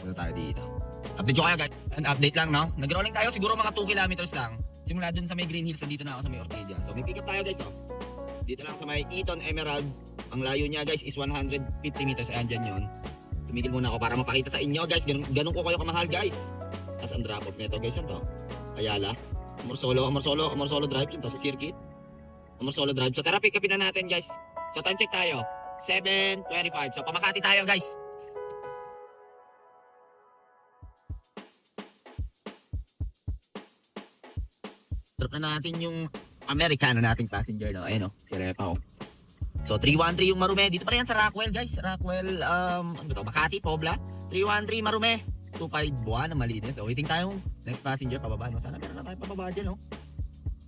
na tayo dito. Update ko kayo guys. An update lang no. Nag-rolling tayo siguro mga 2 kilometers lang. Simula dun sa may Green Hills, dito na ako sa may Orquídea. So may pick up tayo guys oh. Dito lang sa may Eton Emerald. Ang layo niya guys is 150 meters. Ayan dyan yun. Tumigil muna ako para mapakita sa inyo guys. Ganun ko kayo kamahal guys. Tapos ang drop off nito guys. Ano to? Ayala. Amorsolo Drive. Yun to sa circuit. Amorsolo Drive. So tara pick upin na natin guys. So time check tayo. 7:25. So pamakati tayo guys. Drop na natin yung Americano nating passenger no. Ayun oh, si Repa oh. So 313 yung Marume. Dito pa rin yan sa Rockwell guys. Rockwell ano to? Makati, Pobla. 313 Marume. 251 na malinis. So waiting tayong next passenger pababa no. Sana meron na tayo pababa dyan no.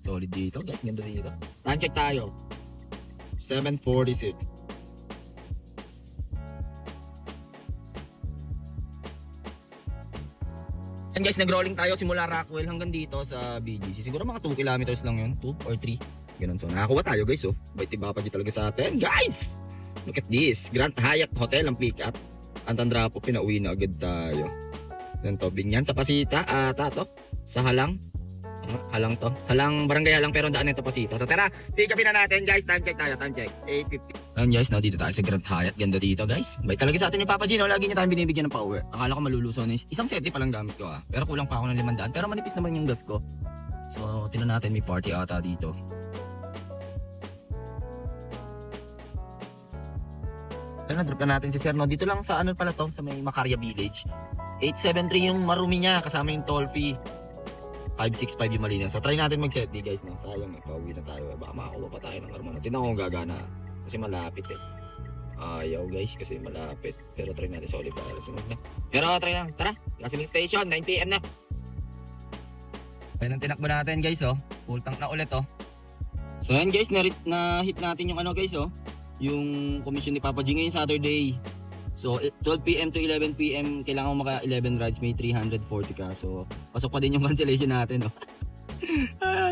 Solid dito guys. Ganda dito. Time check tayo. 7:46. And guys, nag-rolling tayo simula Rockwell hanggang dito sa BGC. Siguro mga 2 kilometers lang yun. 2 or 3. Ganun. So nakakuha tayo guys oh. Bait iba pa dito talaga sa atin. Guys! Look at this. Grand Hyatt Hotel ang pick up. Ang tandra po, pinauwi na agad tayo. Yan to. Binyan sa Pasita. To. Sa Halang. Halang to. Barangay Halang pero daan nito Pasita. So tara, pick upin na natin guys. Time check tayo. Time check. 8:50. Ayan guys, dito tayo sa Grand Hyatt. Ganda dito guys. Bait talaga sa atin yung Papa Gino. Lagi niya tayong binibigyan ng power. Akala ko malulusaw na isang seti pa lang gamit ko ah. Pero kulang pa ako ng 500. Pero manipis naman yung gas ko. So tinan natin, may party ata dito. Ayan, drop na natin si Sir no. Dito lang sa ano pala to, sa may Macarya Village. 873 yung marumi niya kasama yung toll fee. 565 yung malinis. So try natin mag-set di guys no. Sayang pauwi na tayo. Baka makakuha pa tayo ng karma. Tingnan ko kung gagana. Kasi malapit eh. Ayaw guys kasi malapit. Pero try natin sa Olivares. Na. Pero try lang. Tara. Gasoline station. 9 PM na. Ayan ang tinakbo natin guys oh. Full tank na ulit oh. So ayan guys. Na-hit natin yung ano guys oh. Yung commission ni Papa G ngayon Saturday. So 12 PM to 11 PM kailangan mo maka 11 rides, may 340 ka. So pasok pa din yung cancellation natin no.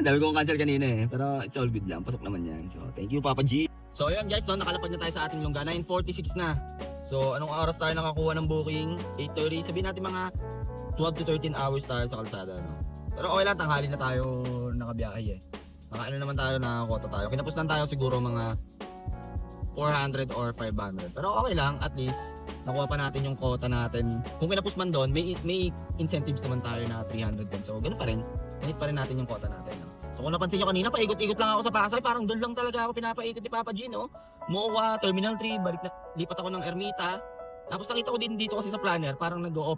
Dami kong cancel kanina eh. Pero it's all good lang. Pasok naman yan. So thank you Papa G. So ayun guys no, nakalapad na tayo sa ating lungga. 9:46 na. So anong oras tayo nakakuha ng booking? 8:30. Sabihin natin mga 12 to 13 hours tayo sa kalsada no. Pero okay lang, tanghali na tayo nakabiyahe eh. Nakaano naman tayo, nakakota tayo. Kinapos lang tayo siguro mga 400 or 500. Pero okay lang, at least nakuha pa natin yung quota natin. Kung kinapos man doon, may incentives naman tayo na 300 din. So ganoon pa rin. Manit pa rin natin yung quota natin. No? So kung napansin nyo kanina, paikot-ikot lang ako sa Pasay. Parang doon lang talaga ako pinapaikot ni Papa G, no? MOA, Terminal 3, lipat ako ng Ermita. Tapos nakita ko din dito kasi sa planner, parang nag-o